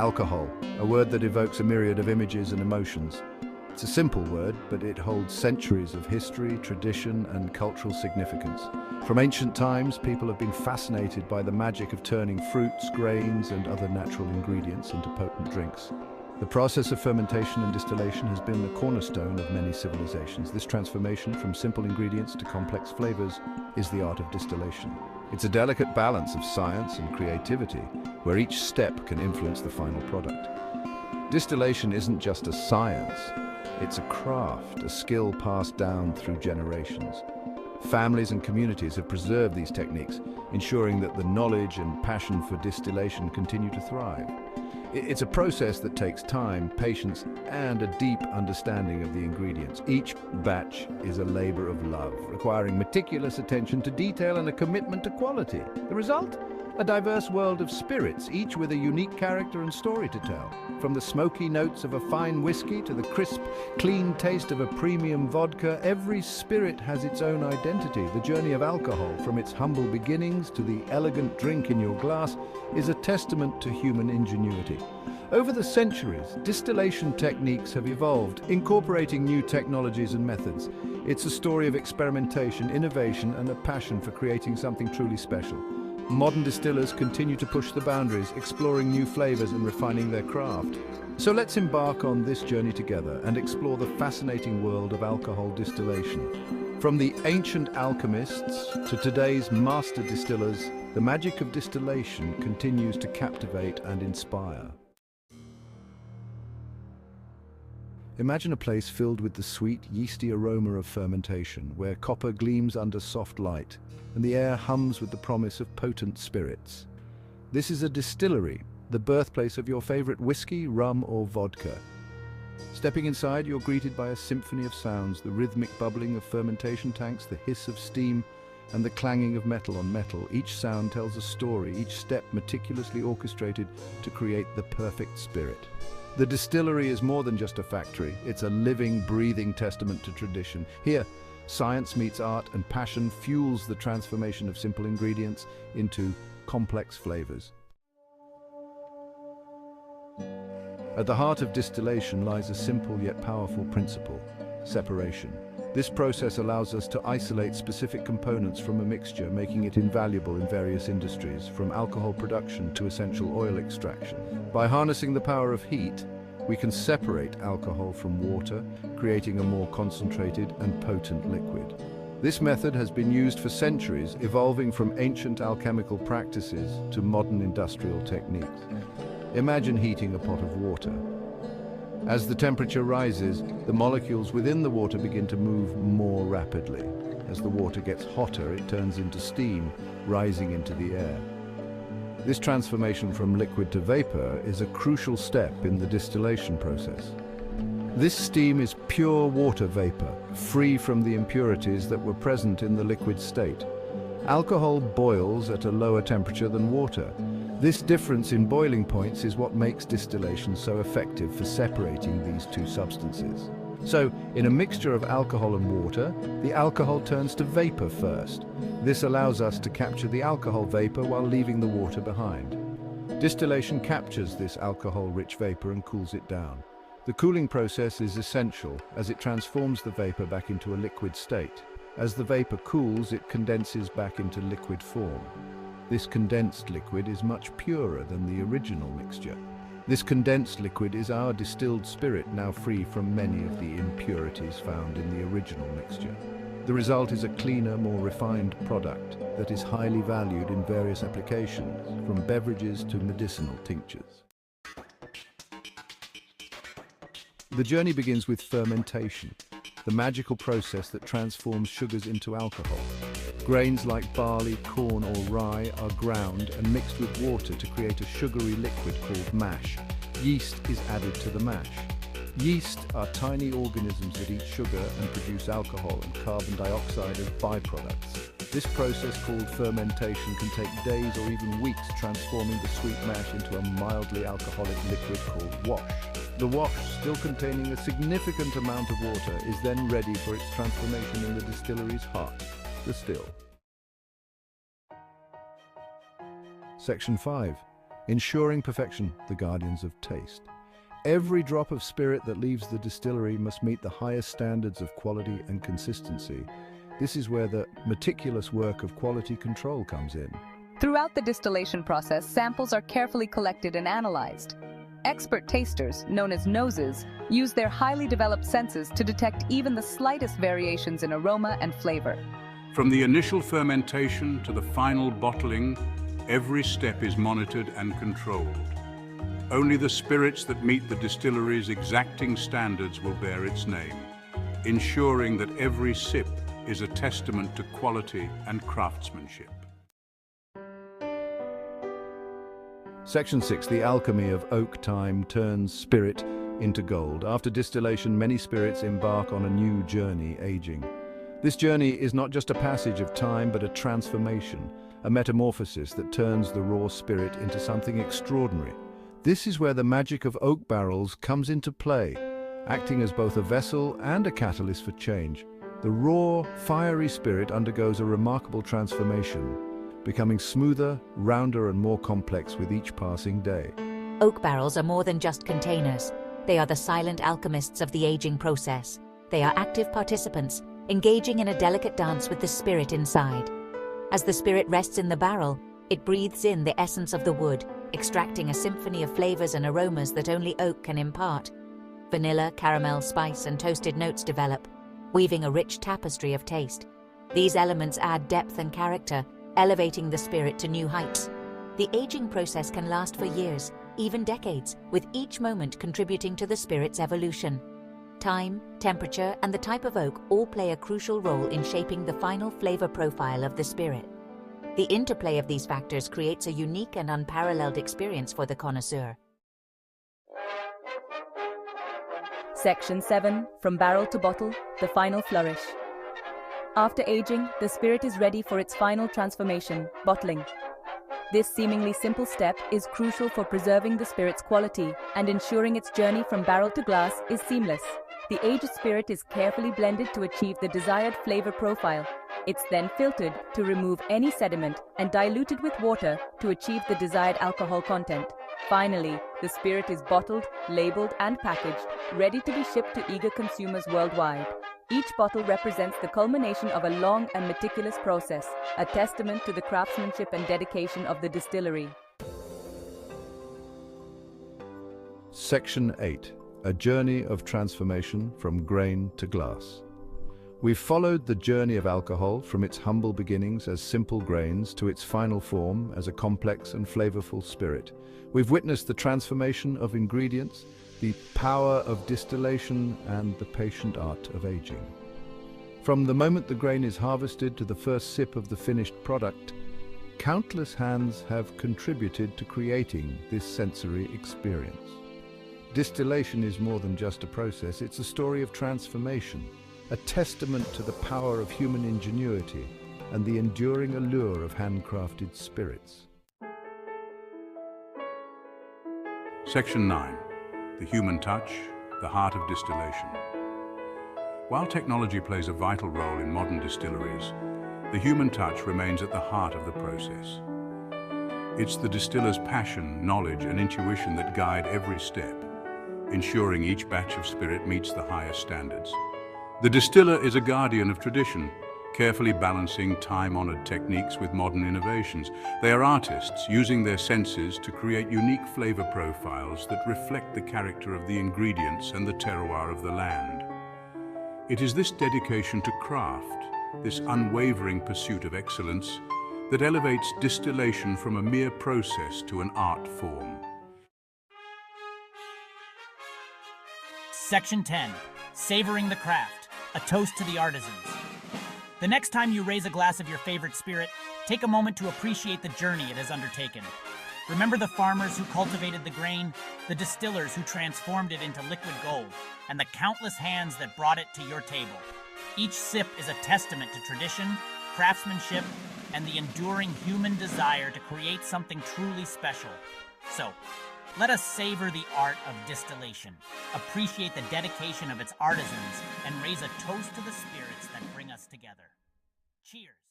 Alcohol, a word that evokes a myriad of images and emotions. It's a simple word, but it holds centuries of history, tradition, and cultural significance. From ancient times, people have been fascinated by the magic of turning fruits, grains, and other natural ingredients into potent drinks. The process of fermentation and distillation has been the cornerstone of many civilizations. This transformation from simple ingredients to complex flavors is the art of distillation. It's a delicate balance of science and creativity, where each step can influence the final product. Distillation isn't just a science, it's a craft, a skill passed down through generations. Families and communities have preserved these techniques, ensuring that the knowledge and passion for distillation continue to thrive. It's a process that takes time, patience, and a deep understanding of the ingredients. Each batch is a labor of love, requiring meticulous attention to detail and a commitment to quality. The result? A diverse world of spirits, each with a unique character and story to tell. From the smoky notes of a fine whiskey to the crisp, clean taste of a premium vodka, every spirit has its own identity. The journey of alcohol, from its humble beginnings to the elegant drink in your glass, is a testament to human ingenuity. Over the centuries, distillation techniques have evolved, incorporating new technologies and methods. It's a story of experimentation, innovation, and a passion for creating something truly special. Modern distillers continue to push the boundaries, exploring new flavors and refining their craft. So let's embark on this journey together and explore the fascinating world of alcohol distillation. From the ancient alchemists to today's master distillers, the magic of distillation continues to captivate and inspire. Imagine a place filled with the sweet, yeasty aroma of fermentation, where copper gleams under soft light, and the air hums with the promise of potent spirits. This is a distillery, the birthplace of your favorite whiskey, rum, or vodka. Stepping inside, you're greeted by a symphony of sounds, the rhythmic bubbling of fermentation tanks, the hiss of steam, and the clanging of metal on metal. Each sound tells a story, each step meticulously orchestrated to create the perfect spirit. The distillery is more than just a factory. It's a living, breathing testament to tradition. Here, science meets art and passion fuels the transformation of simple ingredients into complex flavors. At the heart of distillation lies a simple yet powerful principle: separation. This process allows us to isolate specific components from a mixture, making it invaluable in various industries, from alcohol production to essential oil extraction. By harnessing the power of heat, we can separate alcohol from water, creating a more concentrated and potent liquid. This method has been used for centuries, evolving from ancient alchemical practices to modern industrial techniques. Imagine heating a pot of water. As the temperature rises, the molecules within the water begin to move more rapidly. As the water gets hotter, it turns into steam, rising into the air. This transformation from liquid to vapor is a crucial step in the distillation process. This steam is pure water vapor, free from the impurities that were present in the liquid state. Alcohol boils at a lower temperature than water. This difference in boiling points is what makes distillation so effective for separating these two substances. So, in a mixture of alcohol and water, the alcohol turns to vapor first. This allows us to capture the alcohol vapor while leaving the water behind. Distillation captures this alcohol-rich vapor and cools it down. The cooling process is essential as it transforms the vapor back into a liquid state. As the vapor cools, it condenses back into liquid form. This condensed liquid is much purer than the original mixture. This condensed liquid is our distilled spirit, now free from many of the impurities found in the original mixture. The result is a cleaner, more refined product that is highly valued in various applications, from beverages to medicinal tinctures. The journey begins with fermentation, the magical process that transforms sugars into alcohol. Grains like barley, corn or rye are ground and mixed with water to create a sugary liquid called mash. Yeast is added to the mash. Yeast are tiny organisms that eat sugar and produce alcohol and carbon dioxide as byproducts. This process, called fermentation, can take days or even weeks, transforming the sweet mash into a mildly alcoholic liquid called wash. The wash, still containing a significant amount of water, is then ready for its transformation in the distillery's heart, the still. Section 5. ensuring perfection, the guardians of taste. Every drop of spirit that leaves the distillery must meet the highest standards of quality and consistency. This is where the meticulous work of quality control comes in. Throughout the distillation process, samples are carefully collected and analyzed. Expert tasters, known as noses, use their highly developed senses to detect even the slightest variations in aroma and flavor. From the initial fermentation to the final bottling, every step is monitored and controlled. Only the spirits that meet the distillery's exacting standards will bear its name, ensuring that every sip is a testament to quality and craftsmanship. Section 6. The alchemy of oak time turns spirit into gold. After distillation, many spirits embark on a new journey, aging. This journey is not just a passage of time, but a transformation, a metamorphosis that turns the raw spirit into something extraordinary. This is where the magic of oak barrels comes into play, acting as both a vessel and a catalyst for change. The raw, fiery spirit undergoes a remarkable transformation, becoming smoother, rounder, and more complex with each passing day. Oak barrels are more than just containers. They are the silent alchemists of the aging process. They are active participants, engaging in a delicate dance with the spirit inside. As the spirit rests in the barrel, it breathes in the essence of the wood, extracting a symphony of flavors and aromas that only oak can impart. Vanilla, caramel, spice, and toasted notes develop, weaving a rich tapestry of taste. These elements add depth and character, elevating the spirit to new heights. The aging process can last for years, even decades, with each moment contributing to the spirit's evolution. Time, temperature, and the type of oak all play a crucial role in shaping the final flavor profile of the spirit. The interplay of these factors creates a unique and unparalleled experience for the connoisseur. Section 7. From barrel to bottle, the final flourish. After aging, the spirit is ready for its final transformation, bottling. This seemingly simple step is crucial for preserving the spirit's quality and ensuring its journey from barrel to glass is seamless. The aged spirit is carefully blended to achieve the desired flavor profile. It's then filtered to remove any sediment and diluted with water to achieve the desired alcohol content. Finally, the spirit is bottled, labeled, and packaged, ready to be shipped to eager consumers worldwide. Each bottle represents the culmination of a long and meticulous process, a testament to the craftsmanship and dedication of the distillery. Section 8. A journey of transformation from grain to glass. We've followed the journey of alcohol from its humble beginnings as simple grains to its final form as a complex and flavorful spirit. We've witnessed the transformation of ingredients, the power of distillation, and the patient art of aging. From the moment the grain is harvested to the first sip of the finished product, countless hands have contributed to creating this sensory experience. Distillation is more than just a process, it's a story of transformation, a testament to the power of human ingenuity and the enduring allure of handcrafted spirits. Section 9. The human touch, the heart of distillation. While technology plays a vital role in modern distilleries, the human touch remains at the heart of the process. It's the distiller's passion, knowledge, and intuition that guide every step, ensuring each batch of spirit meets the highest standards. The distiller is a guardian of tradition, carefully balancing time-honored techniques with modern innovations. They are artists, using their senses to create unique flavor profiles that reflect the character of the ingredients and the terroir of the land. It is this dedication to craft, this unwavering pursuit of excellence, that elevates distillation from a mere process to an art form. Section 10. Savoring the craft, a toast to the artisans. The next time you raise a glass of your favorite spirit, take a moment to appreciate the journey it has undertaken. Remember the farmers who cultivated the grain, the distillers who transformed it into liquid gold, and the countless hands that brought it to your table. Each sip is a testament to tradition, craftsmanship, and the enduring human desire to create something truly special. So, let us savor the art of distillation, appreciate the dedication of its artisans, and raise a toast to the spirits that bring us together. Cheers.